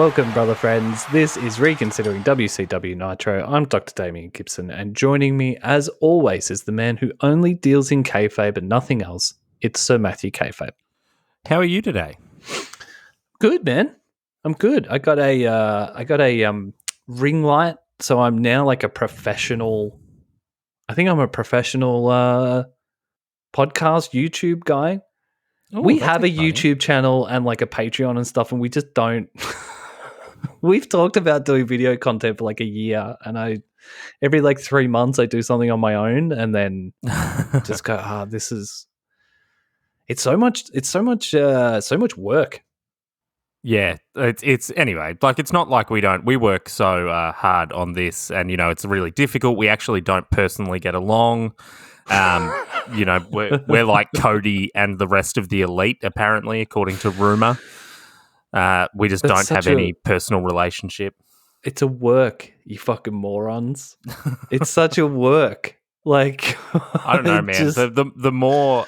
Welcome, brother friends. This is Reconsidering WCW Nitro. I'm Dr. Damian Gibson, and joining me, as always, is the man who only deals in kayfabe and nothing else. It's Sir Matthew Kayfabe. How are you today? Good, man. I'm good. I got a ring light, so I'm now like a professional. I think I'm a professional podcast YouTube guy. Ooh, We have a exciting. YouTube channel and like a Patreon and stuff, and we just don't. We've talked about doing video content for like a year, and every like 3 months I do something on my own, and then just go, this is. It's so much work. Yeah, it's anyway. Like, it's not like we work so hard on this, and it's really difficult. We actually don't personally get along. We're like Cody and the rest of the elite, apparently, according to rumor. We just don't have any personal relationship. It's a work, you fucking morons. It's such a work. Like, I don't know, man. The more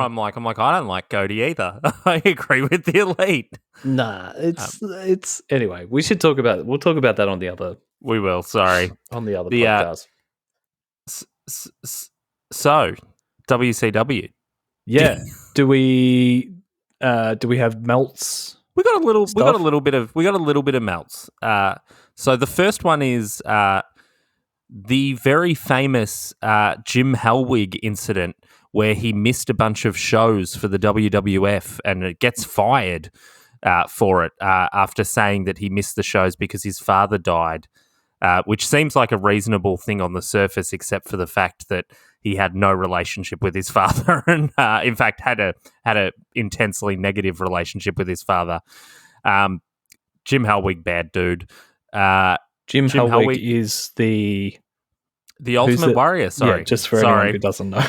I'm like, I don't like Cody either. I agree with the elite. Nah, it's anyway. We'll talk about that on the other. We will. Sorry, on the other podcast. So, WCW. Yeah. Do we have melts? We got a little bit of melts. So the first one is the very famous Jim Hellwig incident, where he missed a bunch of shows for the WWF and it gets fired for it after saying that he missed the shows because his father died, which seems like a reasonable thing on the surface, except for the fact that he had no relationship with his father, and in fact had a intensely negative relationship with his father. Jim Hellwig, bad dude. Jim Hellwig is the Ultimate Warrior. Sorry, yeah, just for anyone who doesn't know.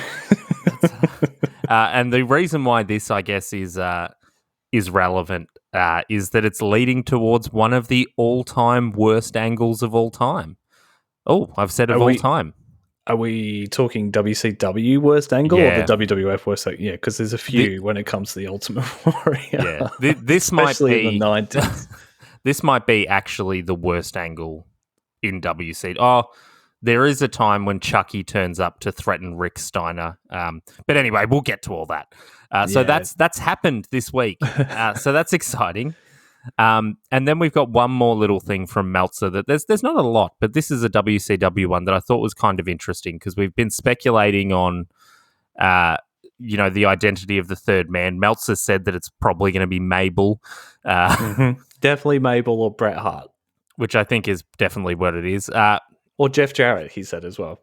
And the reason why this, I guess, is relevant is that it's leading towards one of the all-time worst angles of all time. Oh, I've said all time. Are we talking WCW worst angle or the WWF worst angle? Yeah, because there's a few when it comes to the Ultimate Warrior. Yeah, this might be in the 90s. This might be actually the worst angle in WC. Oh, there is a time when Chucky turns up to threaten Rick Steiner. But anyway, we'll get to all that. So that's happened this week. So that's exciting. And then we've got one more little thing from Meltzer that there's not a lot, but this is a WCW one that I thought was kind of interesting because we've been speculating on, the identity of the third man. Meltzer said that it's probably going to be Mabel. Definitely Mabel or Bret Hart. Which I think is definitely what it is. Or Jeff Jarrett, he said as well.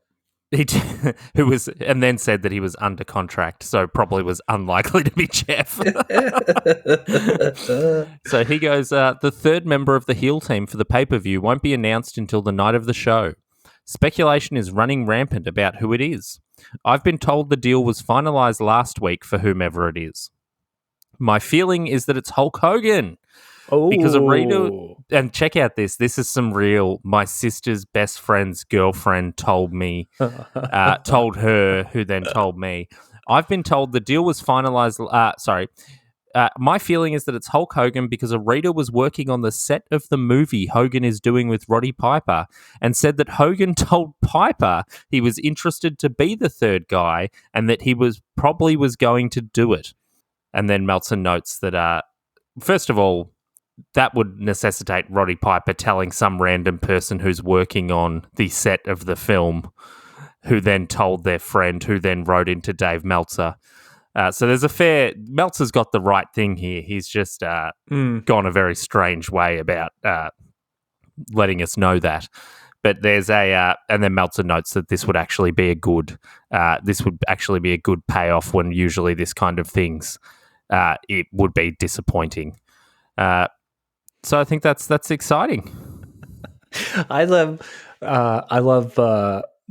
Who was, and then said that he was under contract, so probably was unlikely to be Jeff. So he goes, the third member of the heel team for the pay-per-view won't be announced until the night of the show. Speculation is running rampant about who it is. I've been told the deal was finalized last week for whomever it is. My feeling is that it's Hulk Hogan. Oh, because a reader, and check out this is some real, my sister's best friend's girlfriend told her, who then told me. I've been told the deal was finalized. My feeling is that it's Hulk Hogan because a reader was working on the set of the movie Hogan is doing with Roddy Piper and said that Hogan told Piper he was interested to be the third guy and that he was going to do it. And then Meltzer notes that, first of all, that would necessitate Roddy Piper telling some random person who's working on the set of the film, who then told their friend, who then wrote into Dave Meltzer. So there's Meltzer's got the right thing here. He's just gone a very strange way about letting us know that. But there's and then Meltzer notes that this would actually be a good payoff when usually this kind of things, it would be disappointing. So I think that's exciting. I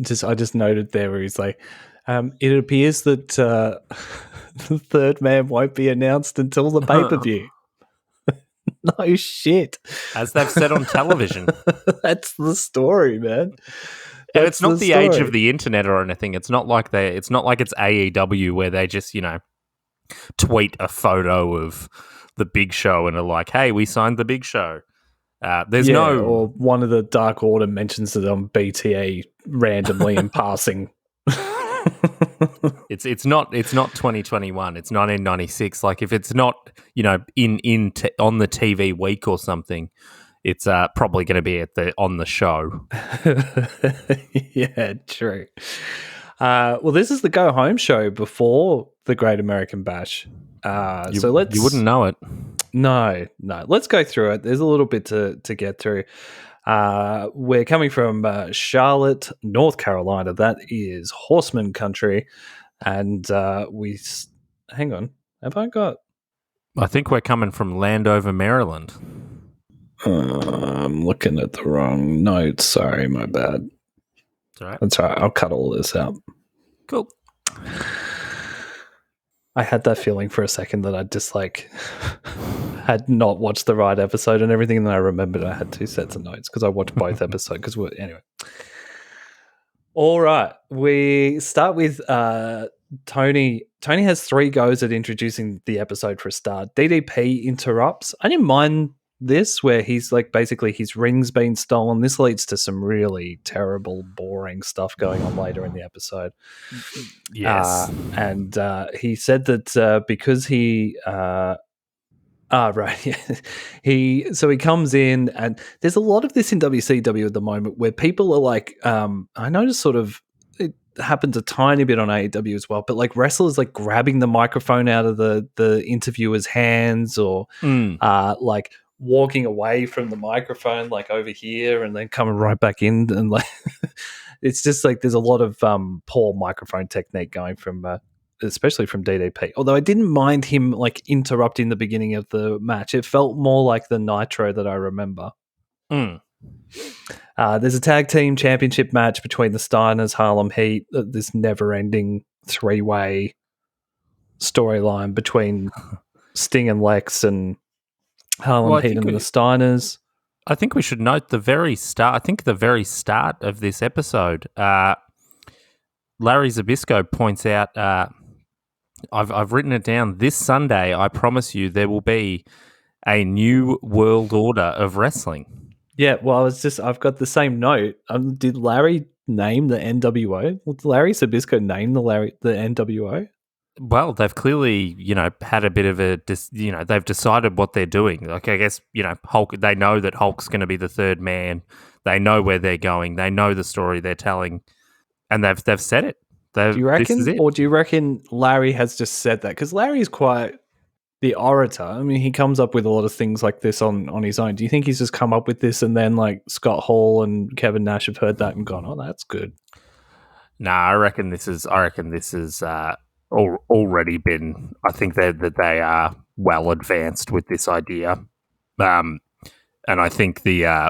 just noted there where he's like, it appears that the third man won't be announced until the pay-per-view. No shit. As they've said on television. That's the story, man. And it's not the age of the internet or anything. It's not like it's AEW where they just, tweet a photo of the Big Show and are like, "Hey, we signed the Big Show." Or one of the Dark Order mentions it on BTA randomly in passing. It's not 2021. It's 1996. Like if it's not on the TV week or something, it's probably going to be on the show. Yeah, true. Well, this is the go home show before the Great American Bash. You wouldn't know it. No. Let's go through it. There's a little bit to get through. We're coming from Charlotte, North Carolina. That is Horsemen country. And hang on. Have I got... I think we're coming from Landover, Maryland. I'm looking at the wrong notes. Sorry, my bad. It's all right. That's all right. I'll cut all this out. Cool. I had that feeling for a second that I just had not watched the right episode and everything, and then I remembered I had two sets of notes because I watched both episodes. Anyway. All right, we start with Tony. Tony has 3 goes at introducing the episode for a start. DDP interrupts. I didn't mind this, where he's basically his ring's been stolen. This leads to some really terrible, boring stuff going on later in the episode. Yes. And he said that because he... right. He comes in, and there's a lot of this in WCW at the moment where people are like, I noticed sort of it happens a tiny bit on AEW as well, but wrestlers grabbing the microphone out of the interviewer's hands, or walking away from the microphone over here and then coming right back in, and it's just there's a lot of poor microphone technique going from especially from DDP. Although I didn't mind him interrupting the beginning of the match. It felt more like the Nitro that I remember. There's a tag team championship match between the Steiners, Harlem Heat, this never-ending 3-way storyline between Sting and Lex and Harlem Heat and the Steiners. I think we should note the very start of this episode. Larry Zbyszko points out, I've written it down, this Sunday, I promise you, there will be a new world order of wrestling. Yeah, well, I've got the same note. Did Larry name the NWO? Did Larry Zbyszko name the NWO? Well, they've clearly, had a bit of they've decided what they're doing. I guess, Hulk, they know that Hulk's going to be the third man. They know where they're going. They know the story they're telling. And they've said it. Do you reckon? Or do you reckon Larry has just said that? Because Larry's quite the orator. I mean, he comes up with a lot of things like this on his own. Do you think he's just come up with this and then Scott Hall and Kevin Nash have heard that and gone, "Oh, that's good"? Nah, I reckon this is already been. I think that they are well advanced with this idea, and I think I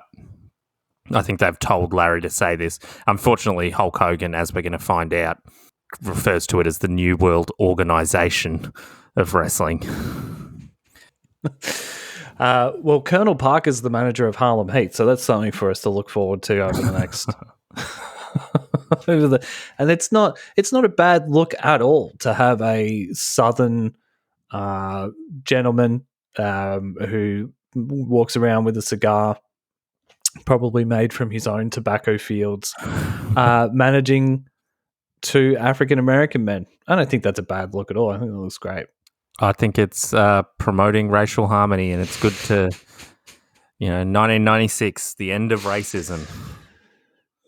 think they've told Larry to say this. Unfortunately, Hulk Hogan, as we're going to find out, refers to it as the New World Organization of Wrestling. Well, Colonel Parker's the manager of Harlem Heat, so that's something for us to look forward to over the next... and it's not a bad look at all to have a Southern gentleman who walks around with a cigar, probably made from his own tobacco fields, managing 2 African-American men. I don't think that's a bad look at all. I think it looks great. I think it's promoting racial harmony, and it's good to, 1996, the end of racism.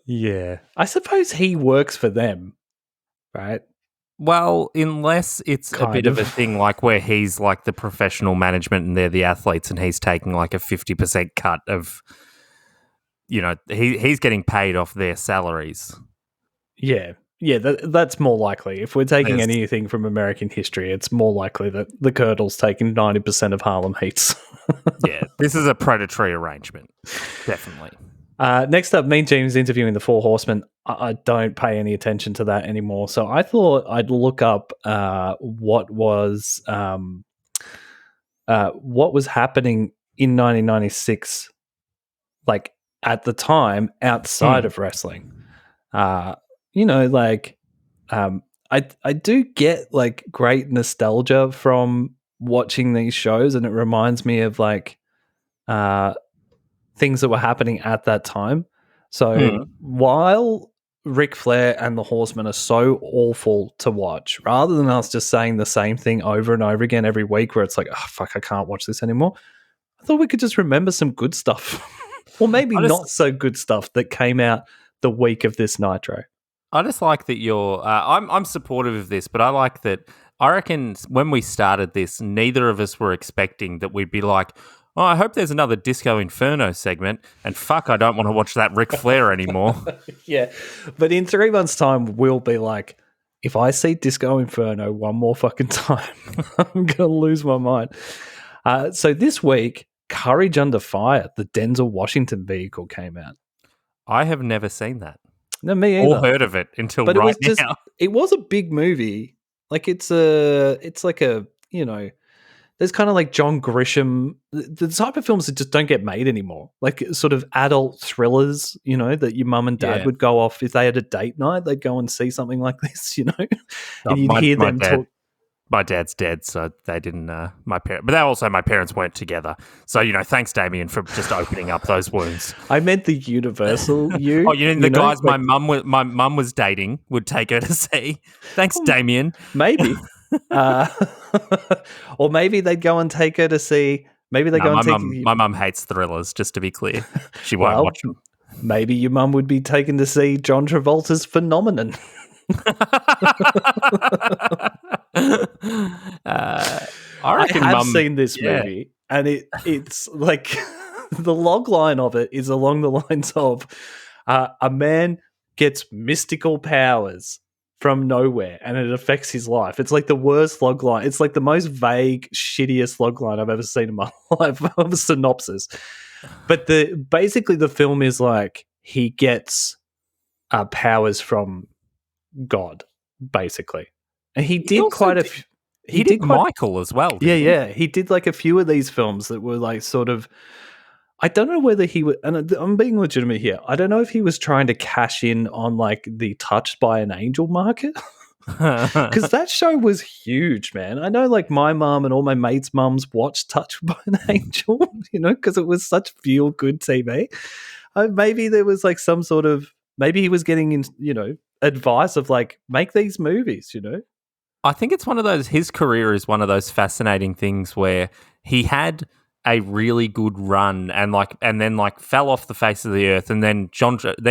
Yeah. I suppose he works for them, right? Well, unless it's a bit of a thing where he's the professional management and they're the athletes and he's taking a 50% cut of, he's getting paid off their salaries. Yeah. Yeah, that's more likely. If we're taking anything from American history, it's more likely that the Colonel's taking 90% of Harlem Heats. Yeah, this is a predatory arrangement. Definitely. Next up, Mean Gene's interviewing the 4 Horsemen. I don't pay any attention to that anymore. So I thought I'd look up what was happening in 1996, at the time outside of wrestling. I do get great nostalgia from watching these shows, and it reminds me of like things that were happening at that time. So while Ric Flair and the Horsemen are so awful to watch, rather than us just saying the same thing over and over again every week where it's like, oh, fuck, I can't watch this anymore, I thought we could just remember some good stuff. Or maybe not so good stuff that came out the week of this Nitro. I just like that you're I'm supportive of this, but I like that. I reckon when we started this, neither of us were expecting that we'd be like, oh, I hope there's another Disco Inferno segment, and fuck, I don't want to watch that Ric Flair anymore. Yeah, but in 3 months' time, we'll be like, if I see Disco Inferno one more fucking time, I'm going to lose my mind. So this week, Courage Under Fire, the Denzel Washington vehicle, came out. I have never seen that. No, me either. Or heard of it until but right now. It was a big movie. Like it's like a, you know, there's kind of like John Grisham, the type of films that just don't get made anymore. Like sort of adult thrillers, you know, that your mum and dad would go off if they had a date night. They'd go and see something like this, you know, and you'd hear them talk. My dad's dead, so they didn't. My parents weren't together. So thanks, Damian, for just opening up those wounds. I meant the universal you. Oh, the guys my mum was dating would take her to see. Thanks, Damian. Maybe, or maybe they'd go and take her to see. Maybe they go and take. My mum hates thrillers. Just to be clear, she won't watch them. Maybe your mum would be taken to see John Travolta's Phenomenon. I have seen this movie, and it's like the log line of it is along the lines of a man gets mystical powers from nowhere and it affects his life. It's like the worst log line. It's like the most vague, shittiest log line I've ever seen in my life of a synopsis. But basically the film is like he gets powers from God, basically. And he did quite a few. He did Michael as well. Yeah. He did like a few of these films that were like sort of. I don't know whether he would, and I'm being legitimate here. I don't know if he was trying to cash in on like the Touched by an Angel market. Because that show was huge, man. I know like my mom and all my mates' mums watched Touched by an Angel, because it was such feel good TV. Maybe there was like some sort of, maybe he was getting in, advice of like, make these movies, I think it's one of those, his career is one of those fascinating things where he had a really good run and then fell off the face of the earth, and then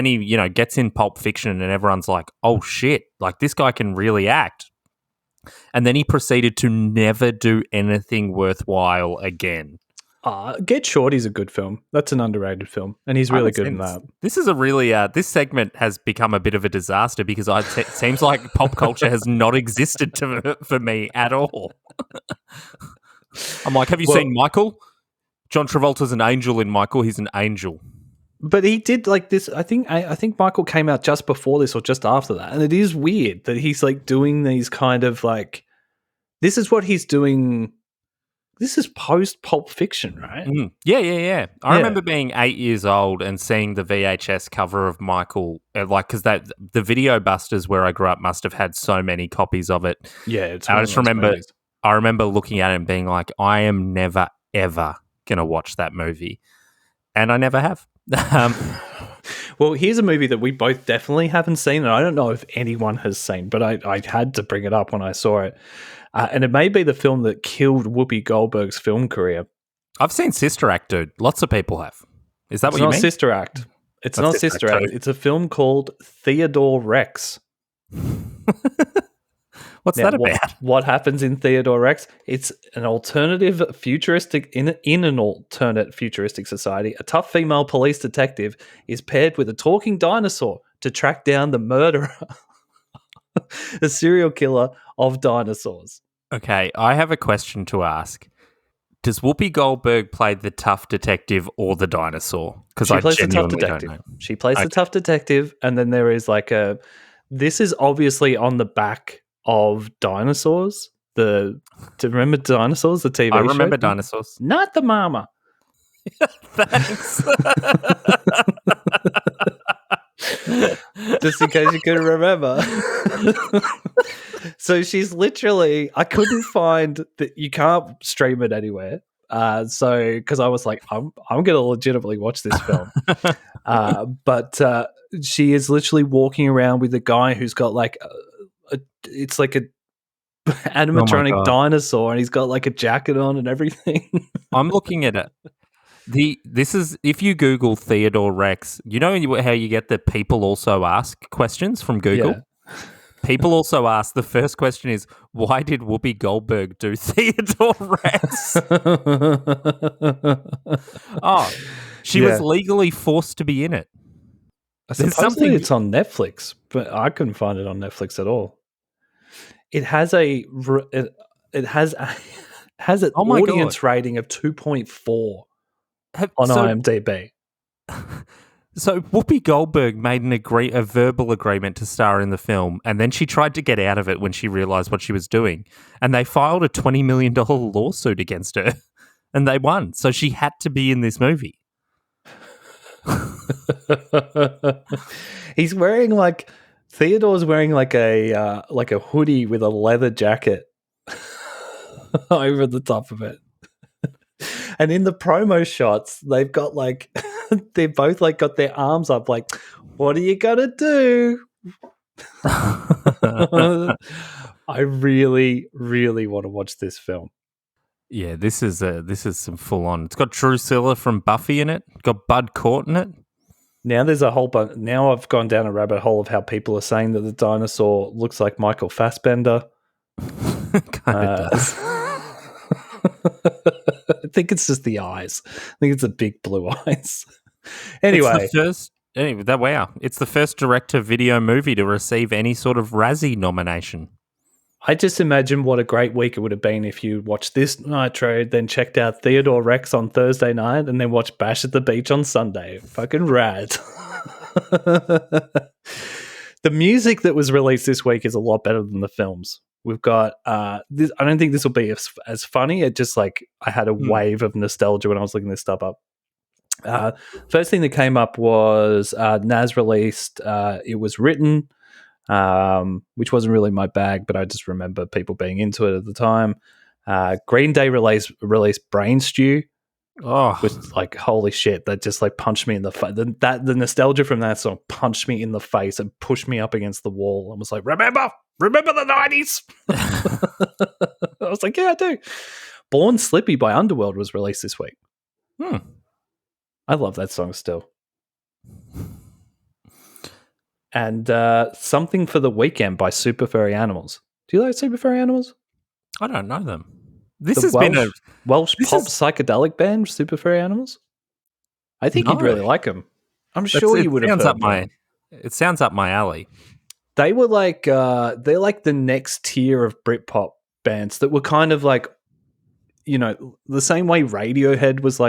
he gets in Pulp Fiction and everyone's like, oh shit, like this guy can really act. And then he proceeded to never do anything worthwhile again. Get Shorty's a good film. That's an underrated film, and he's really good in that. This is a really this segment has become a bit of a disaster because it seems like pop culture has not existed for me at all. I'm like, have you seen Michael? John Travolta's an angel in Michael. He's an angel. But he did like this. I think Michael came out just before this or just after that, and it is weird that he's like doing these kind of like. This is what he's doing. This is post Pulp Fiction, right? Mm. Yeah. I remember being 8 years old and seeing the VHS cover of Michael, because the Video Busters where I grew up must have had so many copies of it. Yeah, I remember looking at it and being like, I am never ever gonna watch that movie, and I never have. Well, here's a movie that we both definitely haven't seen, and I don't know if anyone has seen, but I had to bring it up when I saw it. And it may be the film that killed Whoopi Goldberg's film career. I've seen Sister Act, dude. Lots of people have. Is that what you mean? It's not Sister Act. It's not Sister Act. It's a film called Theodore Rex. What's that about? What happens in Theodore Rex? It's an alternative futuristic in an alternate futuristic society. A tough female police detective is paired with a talking dinosaur to track down the murderer, the serial killer of dinosaurs. Okay, I have a question to ask. Does Whoopi Goldberg play the tough detective or the dinosaur? Because I genuinely don't know. She plays the tough detective, and then there is like this is obviously on the back of Dinosaurs. Do you remember Dinosaurs, the TV show? I remember Dinosaurs. Not the mama. Thanks. Just in case you couldn't remember. So she's literally, I couldn't find that, you can't stream it anywhere. So because I was like, I'm gonna legitimately watch this film. But she is literally walking around with a guy who's got like it's like a animatronic dinosaur, and he's got like a jacket on and everything. I'm looking at it. This is, if you Google Theodore Rex, you know how you get the people also ask questions from Google? Yeah. People also ask, the first question is, why did Whoopi Goldberg do Theodore Rex? She was legally forced to be in it. Supposedly it's on Netflix, but I couldn't find it on Netflix at all. It has an audience rating of 2.4 on IMDb. So Whoopi Goldberg made a verbal agreement to star in the film, and then she tried to get out of it when she realized what she was doing, and they filed a $20 million lawsuit against her, and they won. So she had to be in this movie. He's wearing Theodore's wearing like a hoodie with a leather jacket over the top of it. And in the promo shots, they've got they're both got their arms up like, what are you gonna do? I really, really want to watch this film. Yeah, this is some full on. It's got Drusilla from Buffy in it. It's got Bud Cort in it. Now there's a whole bunch. Now I've gone down a rabbit hole of how people are saying that the dinosaur looks like Michael Fassbender. Kind of does. I think it's just the eyes. I think it's the big blue eyes. Anyway, it's the first direct-to-video movie to receive any sort of Razzie nomination. I just imagine what a great week it would have been if you watched this Nitro, then checked out Theodore Rex on Thursday night, and then watched Bash at the Beach on Sunday. Fucking rad. The music that was released this week is a lot better than the films. We've got this. I don't think this will be as funny. It just I had a wave of nostalgia when I was looking this stuff up. First thing that came up was Nas released It Was Written, which wasn't really my bag, but I just remember people being into it at the time. Green Day released Brain Stew. Oh, which holy shit! That just punched me in the face. The nostalgia from that song punched me in the face and pushed me up against the wall. And was like, remember the 90s. I was like, yeah, I do. Born Slippy by Underworld was released this week. I love that song still. And Something for the Weekend by Super Furry Animals. Do you like Super Furry Animals? I don't know them. This has been a Welsh pop psychedelic band, Super Furry Animals. I think you'd really like them. I'm sure you would have heard them. It sounds up my alley. They were they're like the next tier of Britpop bands that were kind of the same way Radiohead was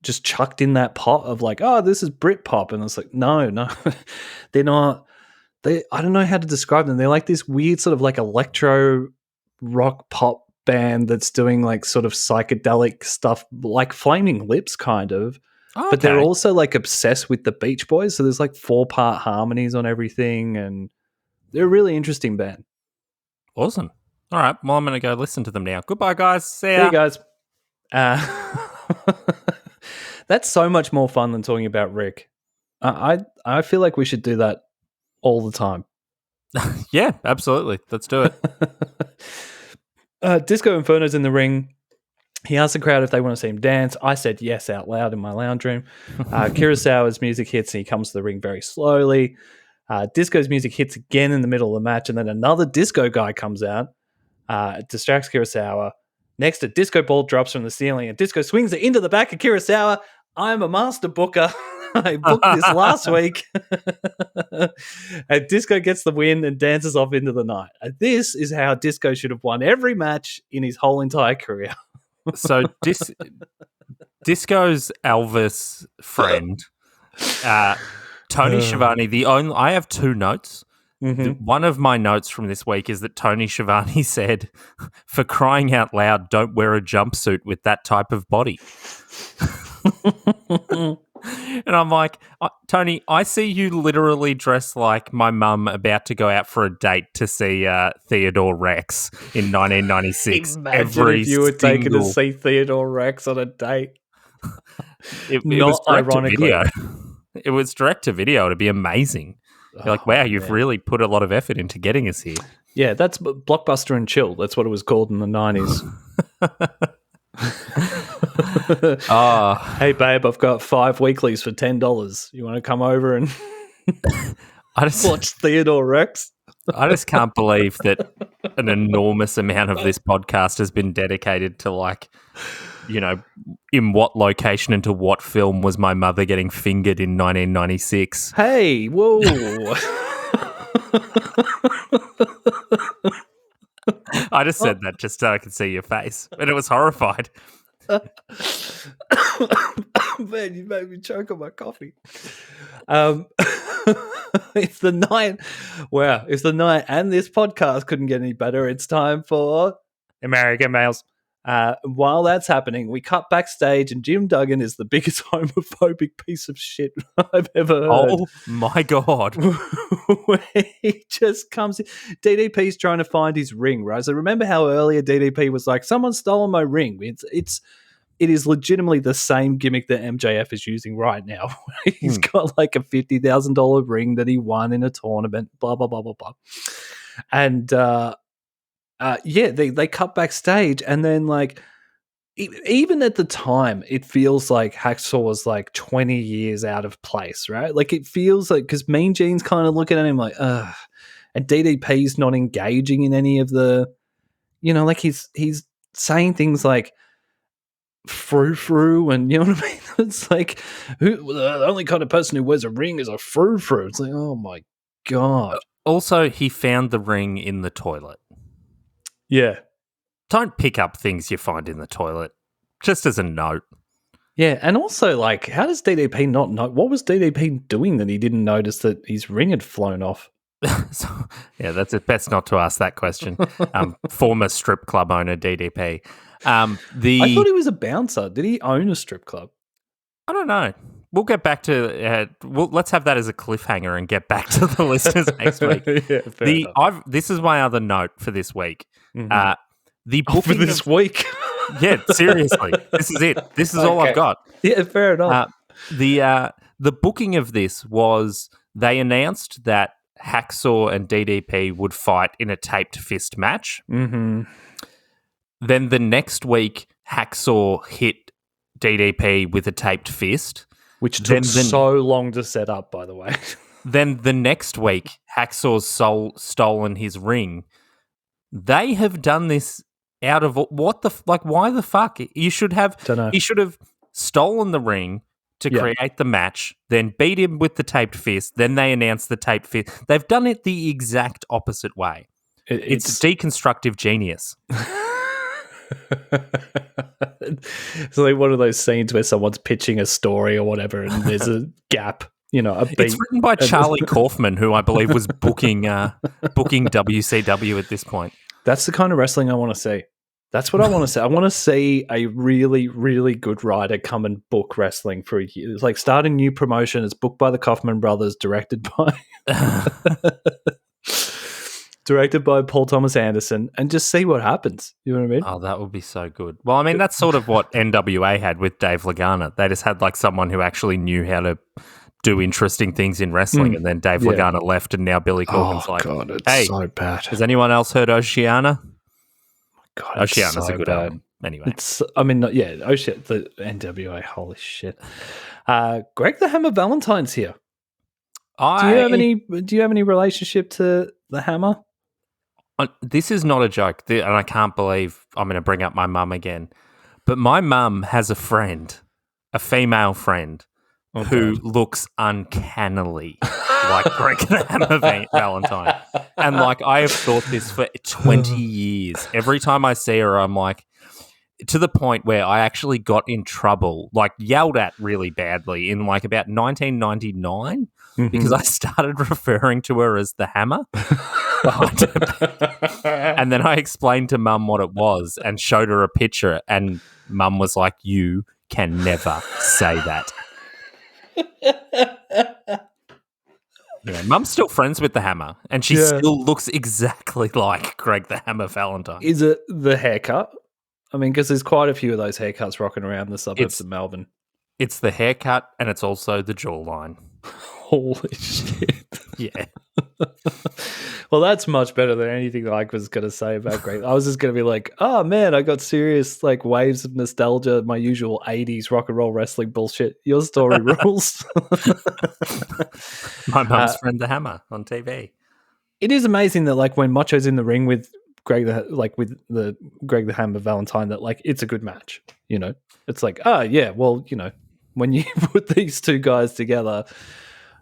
just chucked in that pot of this is Britpop, and it's no, they're not. I don't know how to describe them. They're like this weird sort of electro rock pop band that's doing sort of psychedelic stuff, like Flaming Lips kind of. Oh, okay. But they're also obsessed with the Beach Boys, so there's 4-part harmonies on everything, and they're a really interesting band. Awesome. All right, well, I'm going to go listen to them now. Goodbye, guys. See ya. See you guys. That's so much more fun than talking about Rick. I feel like we should do that all the time. Yeah, absolutely. Let's do it. Disco Inferno's in the ring. He asked the crowd if they want to see him dance. I said yes out loud in my lounge room. Kurosawa's music hits and he comes to the ring very slowly. Disco's music hits again in the middle of the match, and then another disco guy comes out, distracts Kurosawa. Next, a disco ball drops from the ceiling, and Disco swings it into the back of Kurosawa. I'm a master booker. I booked this last week. And Disco gets the win and dances off into the night. And this is how Disco should have won every match in his whole entire career. So Disco's Elvis friend, Tony Schiavone, I have 2 notes. Mm-hmm. One of my notes from this week is that Tony Schiavone said, for crying out loud, don't wear a jumpsuit with that type of body. And I'm like, Tony, I see you literally dressed like my mum about to go out for a date to see Theodore Rex in 1996. Imagine if you were taken to see Theodore Rex on a date. It was direct to video. It was direct to video. It'd be amazing. You're like, wow, you've really put a lot of effort into getting us here. Yeah, that's Blockbuster and Chill. That's what it was called in the 90s. Hey, babe, I've got 5 weeklies for $10. You want to come over and watch Theodore Rex? I just can't believe that an enormous amount of this podcast has been dedicated to, like, you know, in what location and to what film was my mother getting fingered in 1996? Hey, whoa. I just said that just so I could see your face, and it was horrified. Man, you made me choke on my coffee. It's the night. Wow, it's the night, and this podcast couldn't get any better. It's time for American Males. While that's happening, we cut backstage, and Jim Duggan is the biggest homophobic piece of shit I've ever heard. Oh my God. Where he just comes in. DDP's trying to find his ring, right? So remember how earlier DDP was like, someone's stolen my ring. It is legitimately the same gimmick that MJF is using right now. He's got like a $50,000 ring that he won in a tournament, blah, blah, blah, blah, blah. And, they cut backstage, and then, like, even at the time, it feels like Hacksaw was like 20 years out of place, right? Like, it feels like, because Mean Gene's kind of looking at him like, ugh, and DDP's not engaging in any of the, you know, like he's saying things like frou-frou, and you know what I mean? It's like, the only kind of person who wears a ring is a frou-frou. It's like, oh my God. Also, he found the ring in the toilet. Yeah. Don't pick up things you find in the toilet, just as a note. Yeah, and also, like, how does DDP not know? What was DDP doing that he didn't notice that his ring had flown off? That's it. Best not to ask that question. Former strip club owner DDP. I thought he was a bouncer. Did he own a strip club? I don't know. We'll get back to. Let's have that as a cliffhanger and get back to the listeners next week. This is my other note for this week. Mm-hmm. The booking for this week. Yeah, seriously, this is it. This is all I've got. Yeah, fair enough. The booking of this was, they announced that Hacksaw and DDP would fight in a taped fist match. Mm-hmm. Then the next week, Hacksaw hit DDP with a taped fist. Which took so long to set up, by the way. Then the next week, Hacksaw's stolen his ring. They have done this out of what the why the fuck? You should have. He should have stolen the ring to create the match, then beat him with the taped fist. Then they announced the taped fist. They've done it the exact opposite way. It's deconstructive genius. It's like one of those scenes where someone's pitching a story or whatever, and there's a gap. You know, a beat. It's written by Charlie Kaufman, who I believe was booking WCW at this point. That's the kind of wrestling I want to see. That's what I want to see. I want to see a really, really good writer come and book wrestling for a year. It's like start a new promotion. It's booked by the Kaufman brothers, directed by Paul Thomas Anderson, and just see what happens. You know what I mean? Oh, that would be so good. Well, I mean, that's sort of what NWA had with Dave Lagana. They just had like someone who actually knew how to do interesting things in wrestling, and then Dave Lagana left, and now Billy Corgan's God, it's hey, so bad. Has anyone else heard Oceana? God, Oceana's so a good bad. album. Anyway, Oceana, the NWA, holy shit. Greg the Hammer Valentine's here. Do you have any relationship to the Hammer? This is not a joke, and I can't believe I'm going to bring up my mum again. But my mum has a friend, a female friend, who looks uncannily like Greg the Hammer Valentine. And like, I have thought this for 20 years. Every time I see her, I'm like, to the point where I actually got in trouble, like yelled at really badly in like about 1999 because I started referring to her as the Hammer. And then I explained to Mum what it was and showed her a picture, and Mum was like, "You can never say that." Yeah, Mum's still friends with the Hammer, and she Yeah. still looks exactly like Greg the Hammer Valentine. Is it the haircut? I mean, because there's quite a few of those haircuts rocking around the suburbs of Melbourne. It's the haircut, and it's also the jawline. Holy shit. Yeah. Well, that's much better than anything I was going to say about Greg. I was just going to be like, oh man, I got serious like waves of nostalgia, my usual 80s rock and roll wrestling bullshit. Your story rules. My mum's friend the Hammer on TV. It is amazing that like when Macho's in the ring with Greg the Greg the Hammer Valentine, that like it's a good match. You know, it's like, oh yeah, well, you know, when you put these two guys together.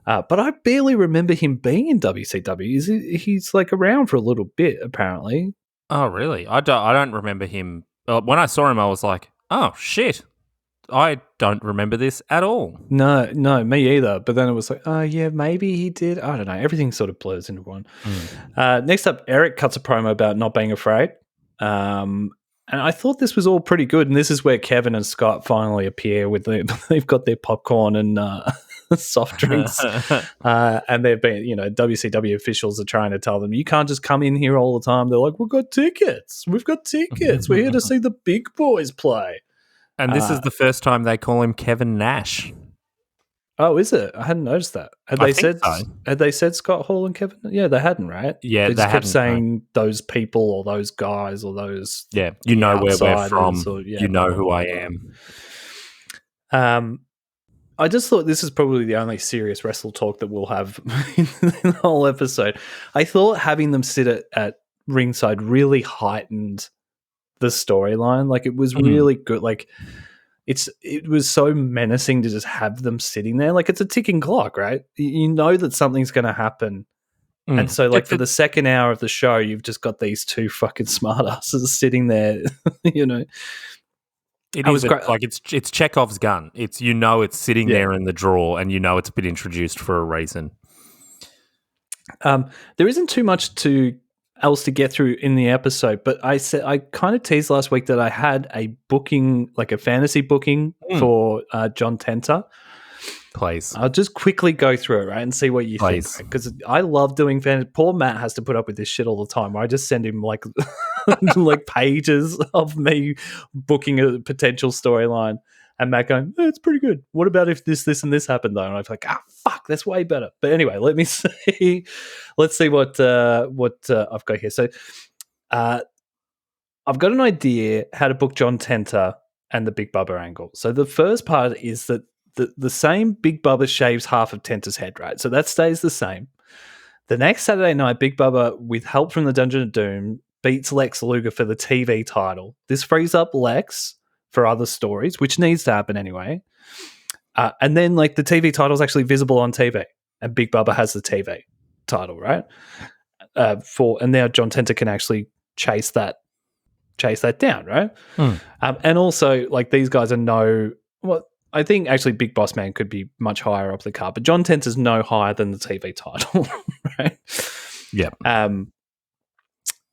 But I barely remember him being in WCW. He's like around for a little bit, apparently. Oh, really? I don't remember him. When I saw him, I was like, oh, shit. I don't remember this at all. No, me either. But then it was like, oh, yeah, maybe he did. I don't know. Everything sort of blurs into one. Next up, Eric cuts a promo about not being afraid. And I thought this was all pretty good. And this is where Kevin and Scott finally appear with they've got their popcorn and soft drinks. And they've been, you know, WCW officials are trying to tell them, you can't just come in here all the time. They're like, we've got tickets. We're here to see the big boys play. And this is the first time they call him Kevin Nash. Oh, is it? I hadn't noticed that. Had they said Scott Hall and Kevin? Yeah, they hadn't, right? Yeah, they just kept saying those people or those guys or those. Yeah, you know where we're from. Or, you know who I am. I just thought this is probably the only serious wrestle talk that we'll have in the whole episode. I thought having them sit at ringside really heightened the storyline. Like it was really good. Like it was so menacing to just have them sitting there. Like it's a ticking clock, right? You know that something's going to happen. And so like for the second hour of the show, you've just got these two fucking smartasses sitting there, you know. It is like it's Chekhov's gun. It's it's sitting there in the drawer, and it's been introduced for a reason. There isn't too much else to get through in the episode, but I kind of teased last week that I had a booking, like a fantasy booking for John Tenta. Please, I'll just quickly go through it, right, and see what you think, because I love doing fantasy. Poor Matt has to put up with this shit all the time. I just send him like like pages of me booking a potential storyline, and Matt going, it's pretty good. What about if this, and this happened though? And I'm like, fuck, that's way better. But anyway, let's see what I've got here. So, I've got an idea how to book John Tenta and the Big Bubba angle. So the first part is that the same Big Bubba shaves half of Tenta's head, right? So that stays the same. The next Saturday night, Big Bubba, with help from the Dungeon of Doom, beats Lex Luger for the TV title. This frees up Lex for other stories, which needs to happen anyway. And then like the TV title is actually visible on TV, and Big Bubba has the TV title, right? And now John Tenta can actually chase that down, right? And also like these guys are I think actually Big Boss Man could be much higher up the card, but John Tenta's no higher than the TV title, right? Yeah.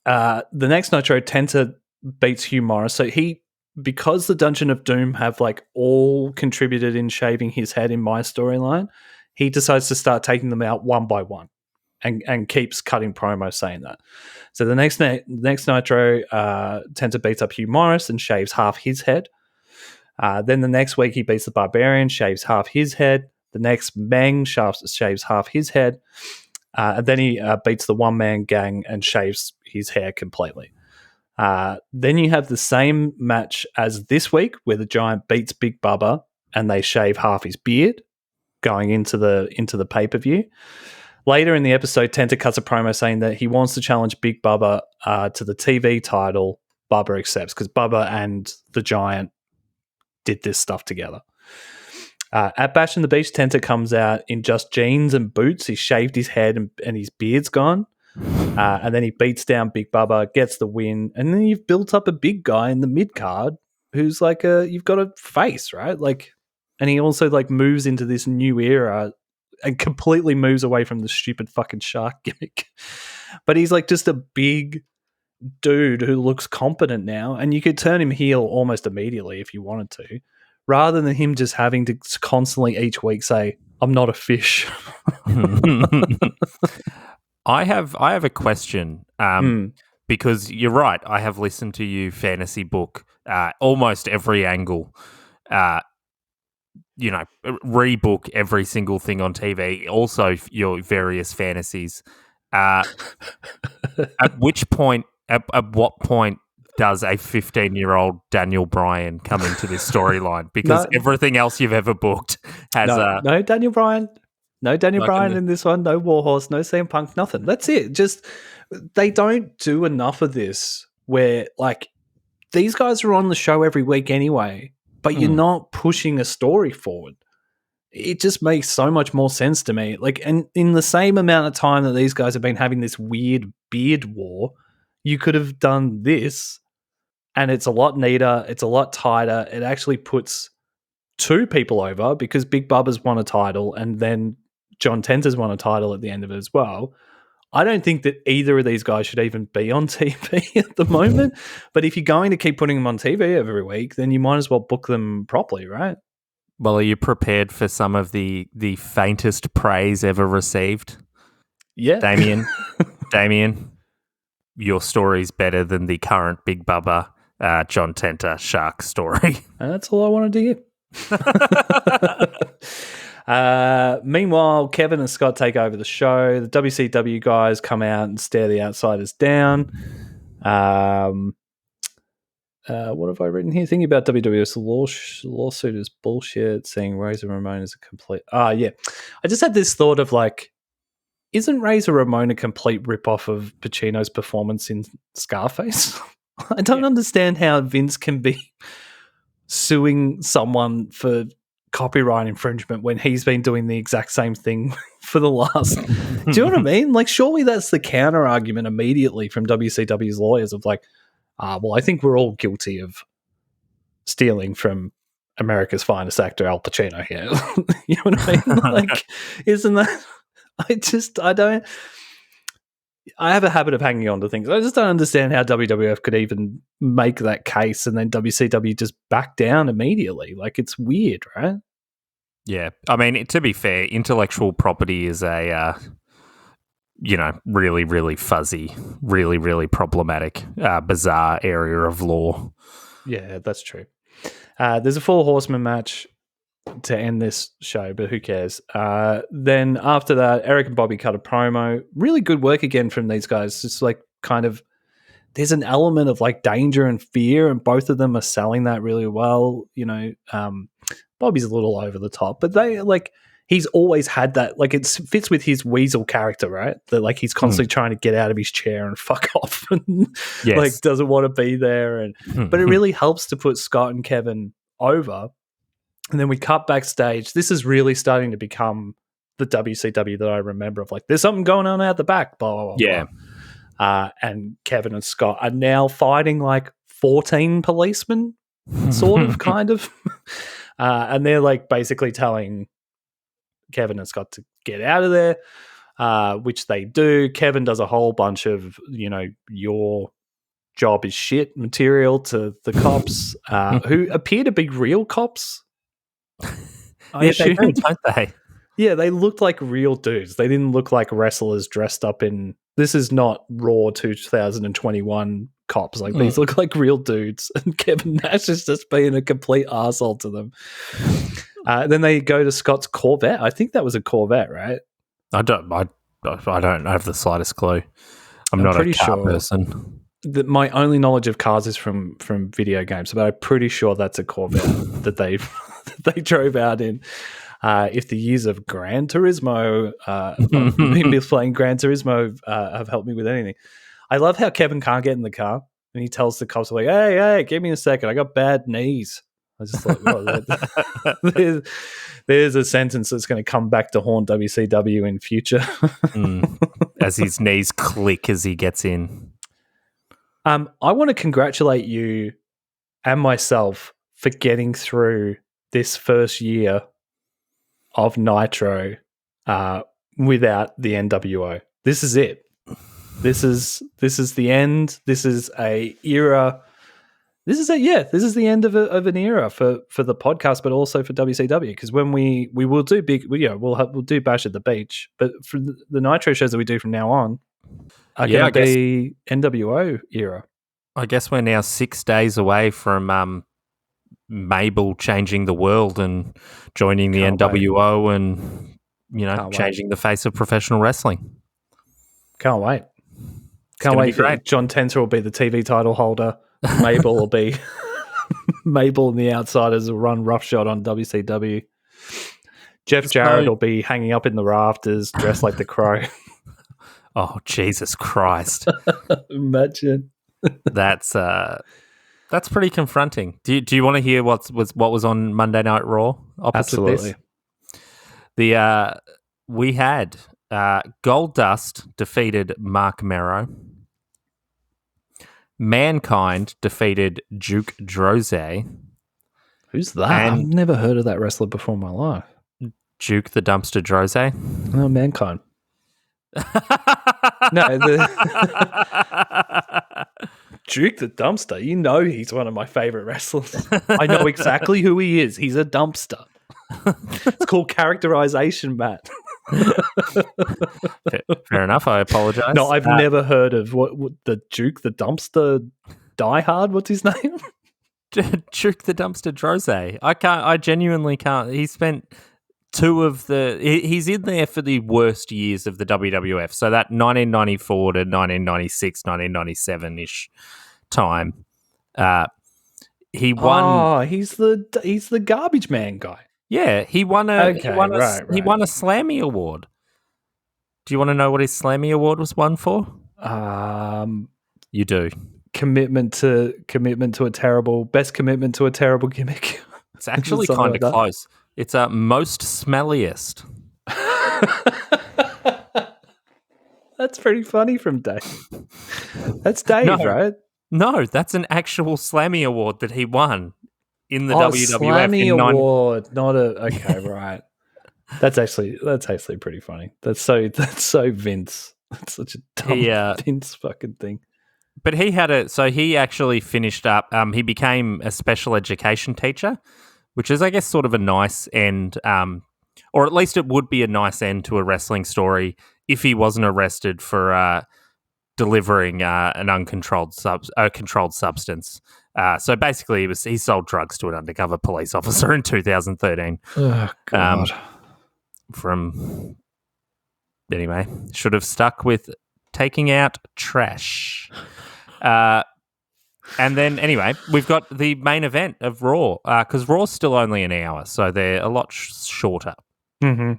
The next Nitro, Tenta beats Hugh Morris. So because the Dungeon of Doom have like all contributed in shaving his head in my storyline, he decides to start taking them out one by one and keeps cutting promos saying that. So the next Nitro, Tenta beats up Hugh Morris and shaves half his head. Then the next week he beats the Barbarian, shaves half his head. The next Meng shaves half his head. And then he beats the one-man gang and shaves his hair completely. Then you have the same match as this week where the Giant beats Big Bubba and they shave half his beard going into the pay-per-view. Later in the episode, Tenta cuts a promo saying that he wants to challenge Big Bubba to the TV title. Bubba accepts because Bubba and the Giant did this stuff together. At Bash in the Beach, Tenta comes out in just jeans and boots. He shaved his head and his beard's gone. And then he beats down Big Bubba, gets the win. And then you've built up a big guy in the mid card who's like you've got a face, right? Like, and he also like moves into this new era and completely moves away from the stupid fucking shark gimmick. But he's like just a big dude who looks competent now, and you could turn him heel almost immediately if you wanted to. rather than him just having to constantly each week say, I'm not a fish. I have a question because you're right. I have listened to you fantasy book almost every angle. Rebook every single thing on TV. Also, your various fantasies. At what point does a 15-year-old Daniel Bryan come into this storyline? Because everything else you've ever booked has no Daniel Bryan. No Daniel Bryan in this one. No Warhorse. No CM Punk. Nothing. That's it. Just they don't do enough of this where like these guys are on the show every week anyway, but you're not pushing a story forward. It just makes so much more sense to me. Like, and in the same amount of time that these guys have been having this weird beard war, you could have done this, and it's a lot neater. It's a lot tighter. It actually puts two people over because Big Bubba's won a title, and then John Tenta's won a title at the end of it as well. I don't think that either of these guys should even be on TV at the moment. But if you're going to keep putting them on TV every week, then you might as well book them properly, right? Well, are you prepared for some of the faintest praise ever received? Yeah. Damian, your story's better than the current Big Bubba, John Tenta shark story. And that's all I wanted to hear. Meanwhile, Kevin and Scott take over the show. The WCW guys come out and stare the outsiders down. What have I written here? Thinking about WWF's lawsuit is bullshit. Saying Razor Ramon is a complete... yeah. I just had this thought of like, isn't Razor Ramon a complete ripoff of Pacino's performance in Scarface? I don't understand how Vince can be suing someone for copyright infringement when he's been doing the exact same thing for the last... Do you know what I mean? Like, surely that's the counter argument immediately from WCW's lawyers of like, well, I think we're all guilty of stealing from America's finest actor, Al Pacino here. You know what I mean? Like, isn't that... I have a habit of hanging on to things. I just don't understand how WWF could even make that case and then WCW just back down immediately. Like, it's weird, right? Yeah. I mean, to be fair, intellectual property is a... really, really fuzzy, really, really problematic, bizarre area of law. Yeah, that's true. There's a 4 Horsemen match to end this show, but who cares? Then after that, Eric and Bobby cut a promo. Really good work again from these guys. Just like kind of, there's an element of like danger and fear, and both of them are selling that really well. Bobby's a little over the top, but they like... He's always had that, like it fits with his weasel character, right? That like he's constantly trying to get out of his chair and fuck off, and like doesn't want to be there. And but it really helps to put Scott and Kevin over. And then we cut backstage. This is really starting to become the WCW that I remember of like, there's something going on out the back, blah, blah, blah. Yeah. And Kevin and Scott are now fighting like 14 policemen, sort of, kind of. And they're like basically telling Kevin and Scott to get out of there, which they do. Kevin does a whole bunch of, your job is shit material to the cops, who appear to be real cops. I assume. They do, don't they? Yeah, they looked like real dudes. They didn't look like wrestlers dressed up in... This is not Raw 2021 cops. Like, these look like real dudes. And Kevin Nash is just being a complete arsehole to them. Then they go to Scott's Corvette. I think that was a Corvette, right? I don't have the slightest clue. I'm not a car person. My only knowledge of cars is from video games, but I'm pretty sure that's a Corvette that they drove out in. If the years of Gran Turismo, me playing Gran Turismo, have helped me with anything. I love how Kevin can't get in the car, and he tells the cops, like, hey, give me a second. I got bad knees. I just thought, well, there's a sentence that's going to come back to haunt WCW in future. As his knees click as he gets in. I want to congratulate you and myself for getting through this first year of Nitro without the NWO. This is it. This is the end. This is a era This is it. Yeah, this is the end of an era for the podcast, but also for WCW. Because when we will do we'll do Bash at the Beach, but for the Nitro shows that we do from now on are going to be NWO era. I guess we're now 6 days away from Mabel changing the world and joining the NWO and changing the face of professional wrestling. Can't wait. Can't wait. John Tenta will be the TV title holder. Mabel will be Mabel and the Outsiders will run roughshod on WCW. Jeff Jarrett will be hanging up in the rafters, dressed like the Crow. Oh, Jesus Christ! Imagine. That's pretty confronting. Do you want to hear what was on Monday Night Raw? Absolutely. We had Goldust defeated Mark Merrow. Mankind defeated Duke Drozé. Who's that? I've never heard of that wrestler before in my life. Duke the Dumpster Drozé? No, Mankind. Duke the Dumpster. You know he's one of my favorite wrestlers. I know exactly who he is. He's a dumpster. It's called characterization, Matt. Fair enough. I apologize. No, I've never heard of what the Duke the Dumpster Die Hard. What's his name? Duke the Dumpster Drozé. I genuinely can't. He spent he's in there for the worst years of the WWF. So that 1994 to 1996, 1997-ish time. He won. Oh, he's the garbage man guy. Yeah, he won a Slammy Award. Do you want to know what his Slammy Award was won for? You do. Commitment to a terrible gimmick. It's actually kind of close. It's most smelliest. That's pretty funny from Dave. That's Dave, right? No, that's an actual Slammy Award that he won in the WWF. Slammy Award, not a okay, right? That's actually pretty funny. That's so Vince. That's such a dumb Vince fucking thing. But he actually finished up. He became a special education teacher, which is, I guess, sort of a nice end, or at least it would be a nice end to a wrestling story if he wasn't arrested for delivering an uncontrolled controlled substance. So basically, he sold drugs to an undercover police officer in 2013. Oh, God. Anyway, should have stuck with taking out trash. And then, anyway, we've got the main event of Raw, because Raw's still only an hour, so they're a lot shorter. Mm-hmm.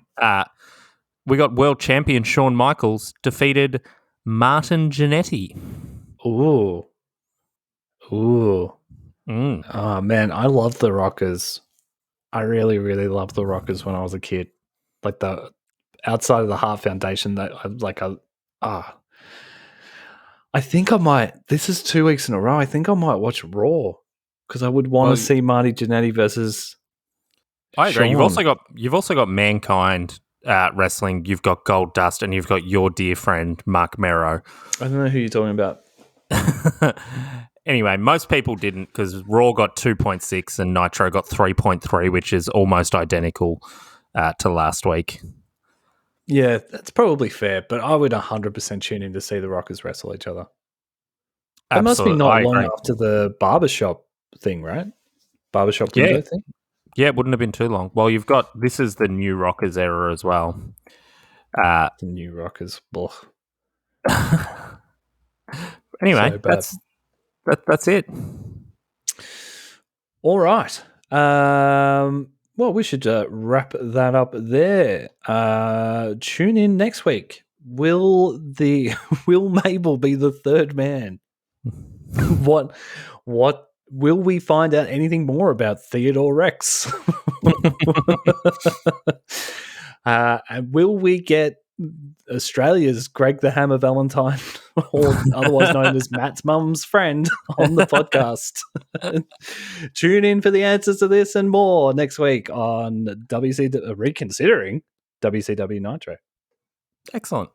We got world champion Shawn Michaels defeated Martin Jannetty. Ooh. Oh, man, I love the Rockers. I really, really loved the Rockers when I was a kid. Like the outside of the Heart Foundation, I think I might. This is 2 weeks in a row. I think I might watch Raw because I would want to see Marty Jannetty versus. I agree. Shawn. You've also got Mankind wrestling. You've got Goldust, and you've got your dear friend Mark Merrow. I don't know who you're talking about. Anyway, most people didn't because Raw got 2.6 and Nitro got 3.3, which is almost identical to last week. Yeah, that's probably fair, but I would 100% tune in to see the Rockers wrestle each other. It must be not long after the barbershop thing, right? Barbershop window thing? Yeah, it wouldn't have been too long. Well, this is the new Rockers era as well. The new Rockers. Anyway, that's it. All right. Well, we should wrap that up there. Tune in next week. Will Mabel be the third man? What will we find out anything more about Theodore Rex? And will we get Australia's Greg the Hammer Valentine, or otherwise known as Matt's mum's friend, on the podcast? Tune in for the answers to this and more next week on Reconsidering WCW Nitro. Excellent.